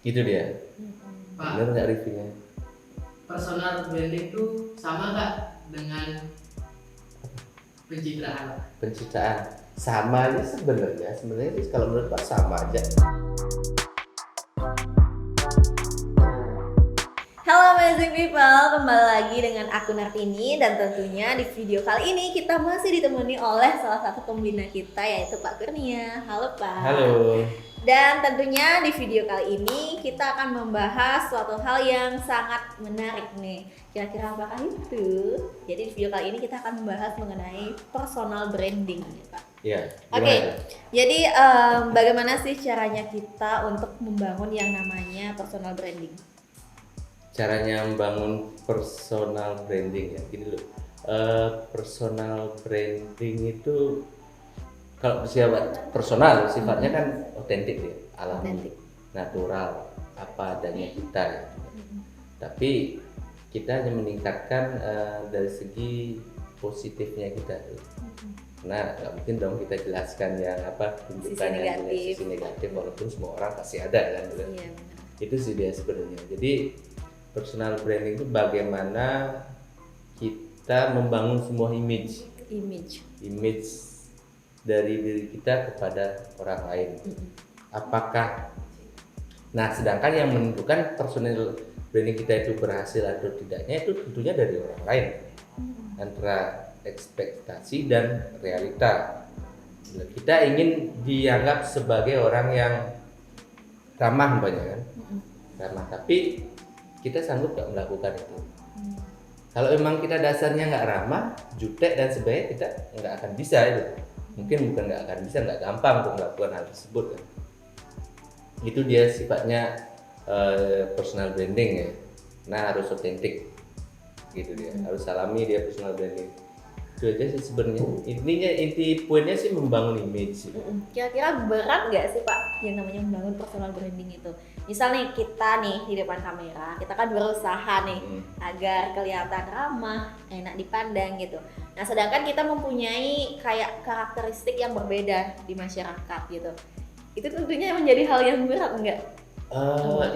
Itu dia. Bener Pak, nggak reviewnya? personal branding itu sama nggak dengan pencitraan? Pencitraan sama aja sebenarnya sih kalau menurut Pak sama aja. Halo amazing people, kembali lagi dengan aku Nartini. Dan tentunya di video kali ini kita masih ditemani oleh salah satu pembina kita, yaitu Pak Kurnia. Halo Pak. Halo. Dan tentunya di video kali ini kita akan membahas suatu hal yang sangat menarik nih. Kira-kira apakah itu? Jadi di video kali ini kita akan membahas mengenai personal branding nih Pak. Iya. Oke, jadi bagaimana sih caranya kita untuk membangun yang namanya personal branding? Caranya membangun personal branding ya, gini loh. Personal branding itu kalau siapa personal sifatnya kan otentik ya, alami, natural, apa adanya kita ya. Tapi kita hanya meningkatkan dari segi positifnya kita. Nah, nggak mungkin dong kita jelaskan yang apa tunjukkan yang punya sisi negatif, walaupun semua orang pasti ada kan. Gitu. Iya, benar. Itu sih dia sebenarnya. Jadi personal branding itu bagaimana kita membangun sebuah image dari diri kita kepada orang lain. Apakah sedangkan yang menentukan personal branding kita itu berhasil atau tidaknya itu tentunya dari orang lain, antara ekspektasi dan realita. Kita ingin dianggap sebagai orang yang ramah banyak kan, ramah, tapi kita sanggup nggak melakukan itu. Kalau memang kita dasarnya nggak ramah, jutek dan sebagainya, kita nggak akan bisa itu. Mungkin bukan nggak akan bisa, nggak gampang untuk melakukan hal tersebut kan. Itu dia sifatnya personal branding ya. Nah, harus otentik gitu dia, harus alami dia personal branding. Itu aja sih sebenarnya. Inti poinnya sih membangun image. Kira-kira berat nggak sih Pak yang namanya membangun personal branding itu? Misal nih kita nih di depan kamera, kita kan berusaha nih agar kelihatan ramah, enak dipandang gitu. Nah, sedangkan kita mempunyai kayak karakteristik yang berbeda di masyarakat gitu. Itu tentunya menjadi hal yang berat nggak?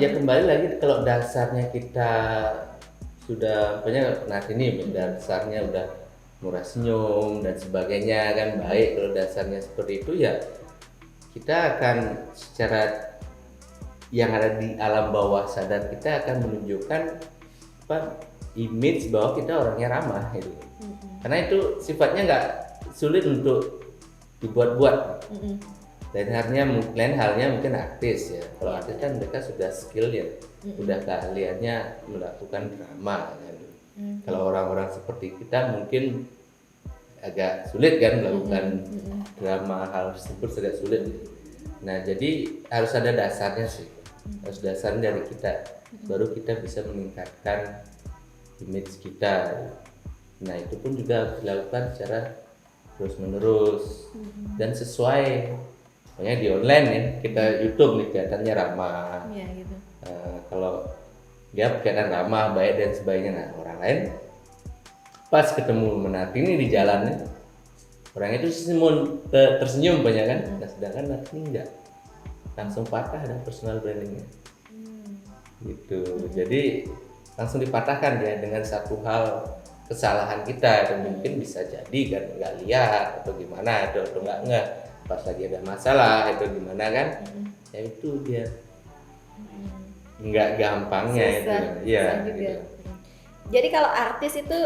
Ya kembali lagi, kalau dasarnya kita sudah ini dasarnya udah murah senyum dan sebagainya kan baik, kalau dasarnya seperti itu ya kita akan secara yang ada di alam bawah sadar kita akan menunjukkan image bahwa kita orangnya ramah itu. Karena itu sifatnya nggak sulit untuk dibuat-buat. Lain halnya mungkin artis ya. Kalau artis kan mereka sudah skill ya, udah keahliannya melakukan drama kan. Kalau orang-orang seperti kita mungkin agak sulit kan melakukan drama, hal tersebut agak sulit. Nah, jadi harus ada dasarnya sih. Harus dasarnya dari kita, baru kita bisa meningkatkan image kita. Nah, itu pun juga dilakukan secara terus menerus dan sesuai. Pokoknya di online ya, kita YouTube nih kelihatannya ramah. Iya gitu. Kalau dia kelihatan ramah, baik dan sebagainya, nah orang lain pas ketemu Nartini di jalan nih, orang itu tersenyum banyak kan, nah sedangkan Nartini enggak, langsung patah ada personal brandingnya. Gitu. Jadi langsung dipatahkan ya dengan satu hal kesalahan kita, dan mungkin bisa jadi kan nggak lihat atau gimana atau nggak pas lagi ada masalah itu gimana kan, ya itu dia nggak gampangnya itu ya gitu. Jadi kalau artis itu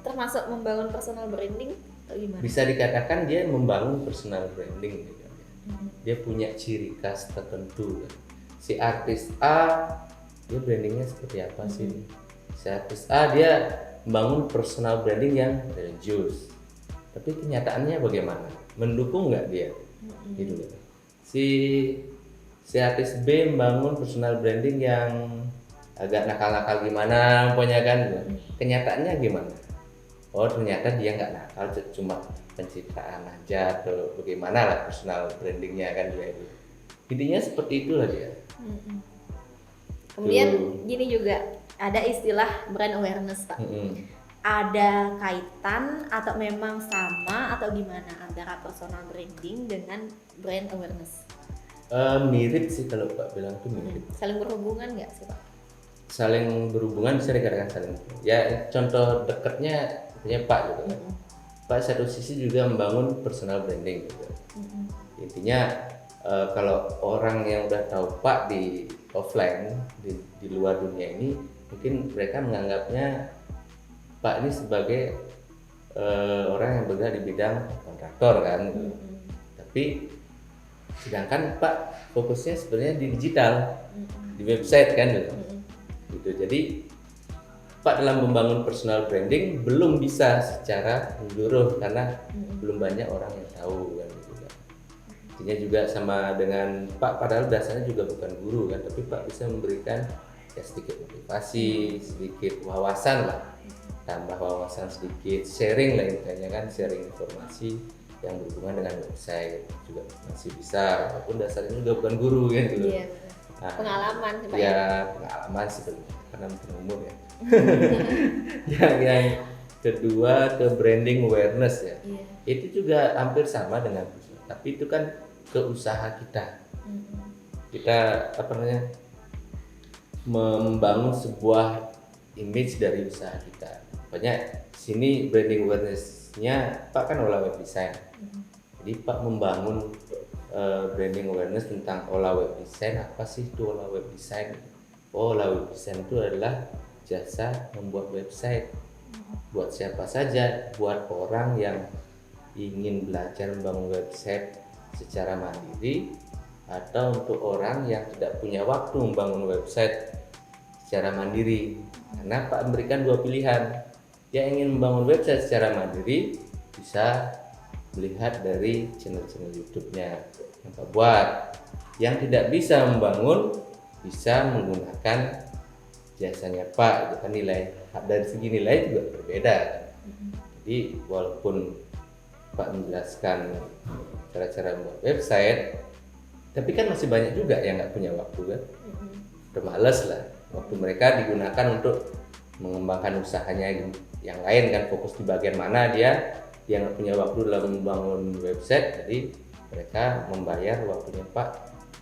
termasuk membangun personal branding atau gimana? Bisa dikatakan dia membangun personal branding gitu. Dia punya ciri khas tertentu. Si artis A dia brandingnya seperti apa sih? Si artis A dia membangun personal branding yang religius, tapi kenyataannya bagaimana? Mendukung nggak dia? Gitu. Si artis B membangun personal branding yang agak nakal-nakal gimana, pokoknya kan. Kenyataannya gimana? Oh, ternyata dia nggak nakal, cuma pencitraan aja atau bagaimana lah personal brandingnya kan dia itu. Intinya seperti itulah dia. Kemudian gini juga ada istilah brand awareness Pak. Ada kaitan atau memang sama atau gimana antara personal branding dengan brand awareness? Mirip sih kalau Pak bilang tuh mirip. Saling berhubungan nggak sih Pak? Saling berhubungan bisa dikatakan saling. Ya contoh dekatnya punya Pak gitu kan. Pak satu sisi juga membangun personal branding gitu. Intinya kalau orang yang udah tahu Pak di offline di luar dunia ini, mungkin mereka menganggapnya Pak ini sebagai orang yang bergerak di bidang kontraktor kan. Tapi sedangkan Pak fokusnya sebenarnya di digital, di website kan gitu. Jadi Pak dalam membangun personal branding belum bisa secara menyeluruh karena belum banyak orang yang tahu kan gitu kan. Intinya juga sama dengan Pak, padahal dasarnya juga bukan guru kan, tapi Pak bisa memberikan ya sedikit motivasi, sedikit wawasan lah, tambah wawasan sedikit, sharing lah intinya kan, sharing informasi yang berhubungan dengan website juga masih bisa, walaupun dasarnya juga bukan guru kan gitu. Iya, Nah, pengalaman sih Pak. ya pengalaman sebenarnya karena mungkin umur ya. yang kedua ke branding awareness ya. Iya. Itu juga hampir sama dengan tapi itu kan ke usaha kita. Kita apa namanya membangun sebuah image dari usaha kita. Banyak sini branding awareness-nya Pak kan olah web design. Jadi Pak membangun branding awareness tentang olah web design. Apa sih itu olah web design? Olah web design itu adalah jasa membuat website. Buat siapa saja, buat orang yang ingin belajar membangun website secara mandiri atau untuk orang yang tidak punya waktu membangun website secara mandiri. Karena Pak memberikan dua pilihan. Yang ingin membangun website secara mandiri bisa melihat dari channel-channel YouTube-nya yang Pak buat. Yang tidak bisa membangun bisa menggunakan jasanya Pak, itu kan nilai dari segi nilai juga berbeda. Jadi walaupun Pak menjelaskan cara-cara membuat website, tapi kan masih banyak juga yang nggak punya waktu kan, udah males lah, waktu mereka digunakan untuk mengembangkan usahanya yang lain kan, fokus di bagian mana dia nggak punya waktu dalam membangun website, jadi mereka membayar waktunya Pak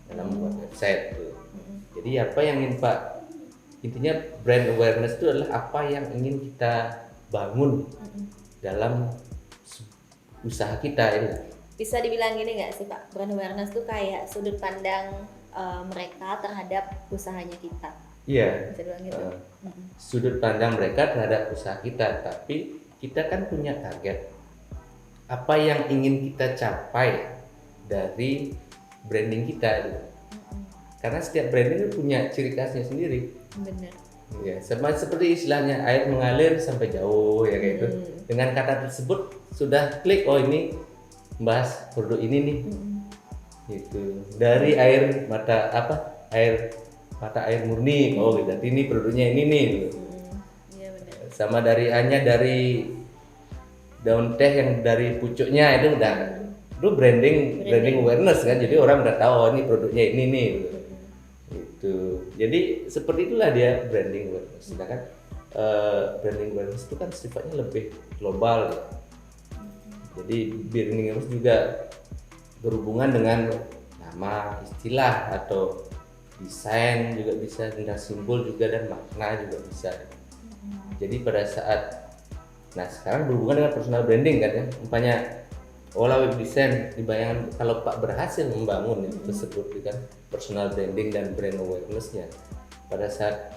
dalam membuat website gitu. Jadi apa yang ingin Pak, intinya brand awareness itu adalah apa yang ingin kita bangun dalam usaha kita ini. Bisa dibilang gini nggak sih Pak, brand awareness tuh kayak sudut pandang mereka terhadap usahanya kita. Iya. Bisa dibilang gitu. Sudut pandang mereka terhadap usaha kita, tapi kita kan punya target. Apa yang ingin kita capai dari branding kita gitu. Karena setiap branding itu punya ciri khasnya sendiri. Bener. Ya, sama seperti istilahnya air mengalir sampai jauh ya kayak gitu. Dengan kata tersebut sudah klik, oh ini bahas produk ini nih. Gitu. Dari air mata air murni, oh berarti ini produknya ini nih. Gitu. Iya benar. Sama dari daun teh yang dari pucuknya itu udah itu branding awareness kan, jadi orang udah tahu, oh ini produknya ini nih gitu. Gitu. Jadi seperti itulah dia branding awareness. Sedangkan branding awareness itu kan sifatnya lebih global gitu. Jadi branding awareness juga berhubungan dengan nama, istilah atau desain juga bisa, dengan simbol juga dan makna juga bisa. Jadi pada saat sekarang berhubungan dengan personal branding kan ya, umpamanya olah web design, dibayangkan kalau Pak berhasil membangun itu tersebut kan personal branding dan brand awareness-nya, pada saat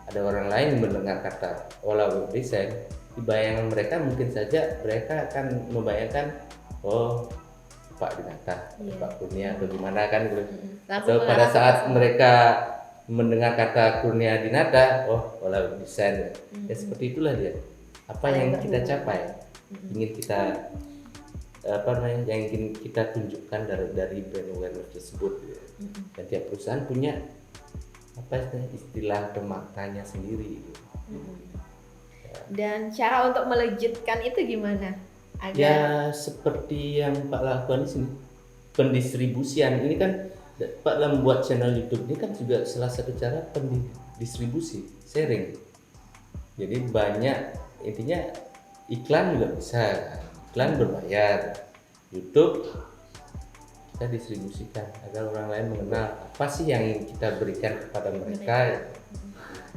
ada orang lain mendengar kata olah web design, dibayangkan mereka mungkin saja mereka akan membayangkan oh Pak Dinata, Pak Kurnia atau gimana kan gitu. Atau pada saat mereka mendengar kata Kurnia Dinata, oh olah web design ya seperti itulah dia. Apa yang kita capai, ingin kita yang ingin kita tunjukkan dari brand awareness tersebut. Dan tiap perusahaan punya istilah atau maknanya sendiri. Dan cara untuk melejitkan itu gimana? Ya seperti yang Pak lakukan di sini, pendistribusian. Ini kan Pak dalam membuat channel YouTube ini kan juga salah satu cara pendistribusi, sharing. Jadi banyak, intinya iklan juga bisa, iklan berbayar. YouTube kita distribusikan agar orang lain mengenal apa sih yang ingin kita berikan kepada mereka.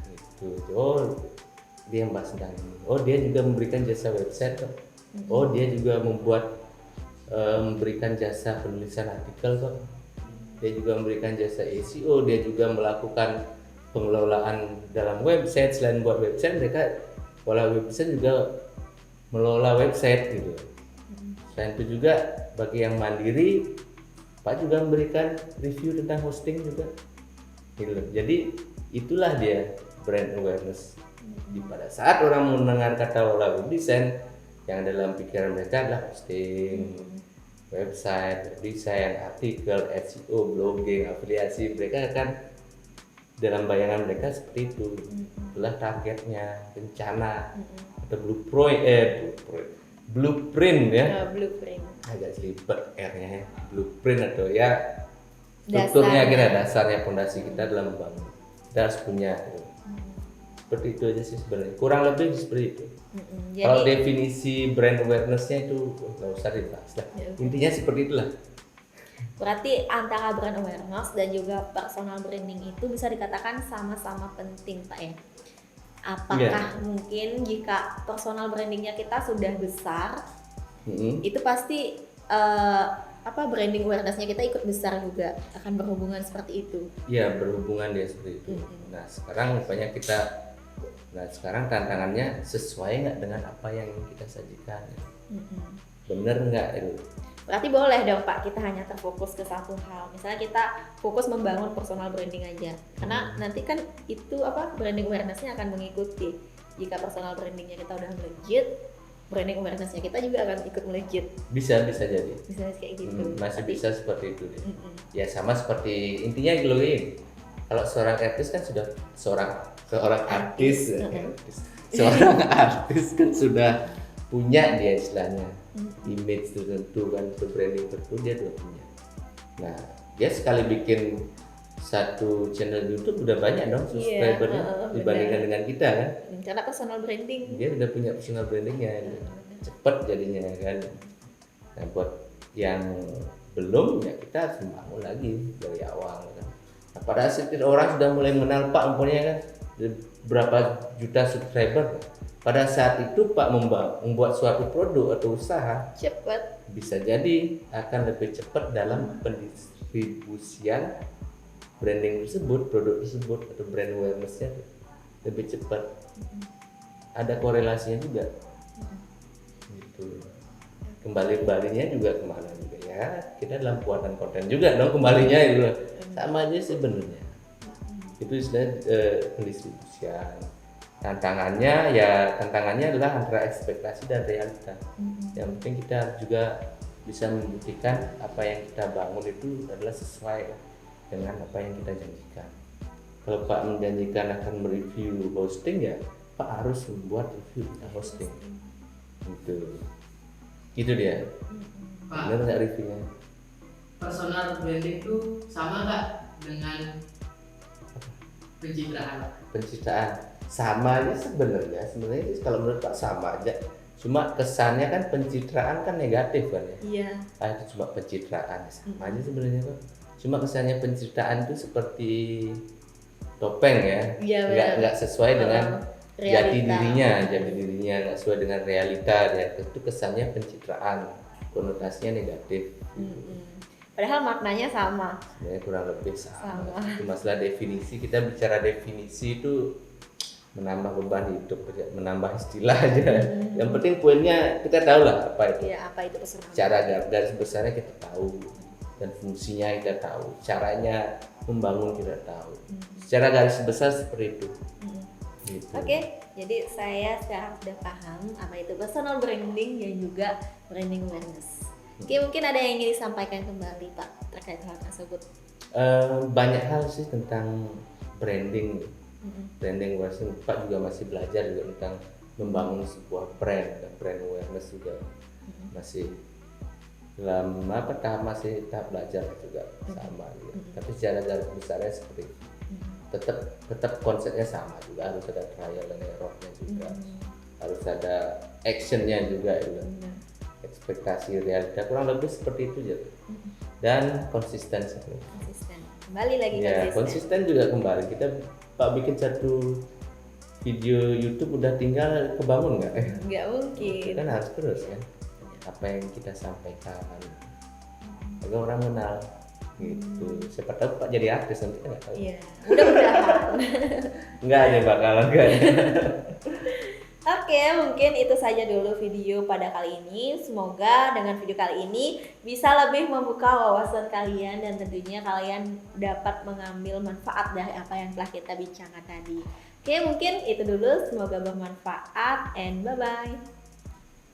Gitu. Oh, dia yang bahas tentang ini. Oh, dia juga memberikan jasa website. Oh, dia juga memberikan jasa penulisan artikel kok. Dia juga memberikan jasa SEO, dia juga melakukan pengelolaan dalam website. Selain buat website, mereka pola website juga mengelola website gitu. Selain itu juga bagi yang mandiri, Pak juga memberikan review tentang hosting juga. Gitu. Jadi itulah dia brand awareness. Di pada saat orang mendengar kata web design, yang dalam pikiran mereka adalah hosting, website, desain, artikel, SEO, blogging, afiliasi. Mereka akan dalam bayangan mereka seperti itu. Itulah targetnya, rencana atau blueprint ya. Blueprint. Agak selipet R-nya ya. Blueprint atau ya strukturnya kita, dasarnya, fondasi kita dalam membangun. Kita harus punya. Seperti itu aja sih sebenarnya. Kurang lebih seperti itu. Kalau definisi brand awareness-nya itu nggak usah dibahas lah. Intinya seperti itulah. Berarti antara brand awareness dan juga personal branding itu bisa dikatakan sama-sama penting, Pak ya. Apakah mungkin jika personal brandingnya kita sudah besar, itu pasti branding awareness-nya kita ikut besar juga, akan berhubungan seperti itu. Iya, berhubungan dia seperti itu. Nah, sekarang tantangannya sesuai nggak dengan apa yang kita sajikan? Bener nggak itu? Berarti boleh dong Pak, kita hanya terfokus ke satu hal. Misalnya kita fokus membangun personal branding aja. Karena nanti kan itu branding awareness-nya akan mengikuti. Jika personal brandingnya kita udah melejit, branding awareness-nya kita juga akan ikut melejit. Bisa jadi. Bisa kayak gitu. Masih bisa seperti itu deh. Ya sama seperti intinya glowing. Kalau seorang artis kan sudah seorang artis kan sudah punya dia istilahnya image tertentu kan, branding tertentu dia sudah punya. Nah, dia sekali bikin satu channel YouTube udah banyak dong subscribernya dibandingkan dengan kita kan. Karena personal branding. Dia udah punya personal brandingnya, cepet jadinya kan. Nah, buat yang belum ya kita harus membangun lagi dari awal kan. Nah, pada saat orang sudah mulai mengenal Pak umpamanya kan berapa juta subscriber, pada saat itu Pak membuat suatu produk atau usaha cepat, bisa jadi akan lebih cepat dalam pendistribusian branding tersebut, produk tersebut atau brand awareness-nya lebih cepat. Ada korelasinya juga. Gitu. Kembalinya juga kemana juga ya, kita dalam buatan konten juga dong kembalinya itu sama aja sebenarnya. Itu istilah pendistribusian. Tantangannya adalah antara ekspektasi dan realita. Yang penting kita juga bisa membuktikan apa yang kita bangun itu adalah sesuai dengan apa yang kita janjikan. Kalau Pak menjanjikan akan mereview hosting, ya Pak harus membuat review tentang hosting. Itu dia. Pak, benar nggak reviewnya? Personal branding itu sama nggak dengan pencitraan? Sama aja sebenarnya sih kalau menurut Pak sama aja. Cuma kesannya kan pencitraan kan negatif kan ya. Iya. Itu cuma pencitraan, sama aja sebenarnya Pak. Cuma kesannya pencitraan itu seperti topeng ya. Iya, nggak sesuai dengan jati dirinya nggak sesuai dengan realita ya. Itu kesannya pencitraan, konotasinya negatif. Padahal maknanya sama. Sebenarnya kurang lebih sama. Itu masalah definisi. Kita bicara definisi itu menambah beban hidup, menambah istilah aja. Yang penting poinnya kita tahu lah apa itu. Iya, apa itu personal. Cara garis besarnya kita tahu dan fungsinya kita tahu. Caranya membangun kita tahu. Secara garis besar seperti itu. Gitu. Oke, jadi saya sekarang sudah paham apa itu personal branding dan juga branding awareness. Oke, mungkin ada yang ingin disampaikan kembali Pak terkait hal tersebut. Banyak hal sih tentang branding. Branding awareness, Pak juga masih belajar juga tentang membangun sebuah brand dan brand awareness juga masih tahap belajar juga sama gitu. Tapi secara garis besarnya seperti itu. Tetap konsepnya sama juga, harus ada trial dan errornya juga, harus ada actionnya juga gitu. Ekspektasi realita kurang lebih seperti itu aja. dan konsisten. Konsisten. Kembali lagi Ya, konsisten. konsisten juga kembali. Kita Pak bikin satu video YouTube udah tinggal kebangun nggak? Nggak mungkin. Kan harus terus kan apa yang kita sampaikan agar orang kenal gitu. Siapa tahu Pak jadi artis nanti kan nggak tahu. Iya, mudah-mudahan. Enggak nih bakalan enggak. Oke, mungkin itu saja dulu video pada kali ini. Semoga dengan video kali ini bisa lebih membuka wawasan kalian dan tentunya kalian dapat mengambil manfaat dari apa yang telah kita bincangkan tadi. Oke, mungkin itu dulu. Semoga bermanfaat and bye-bye.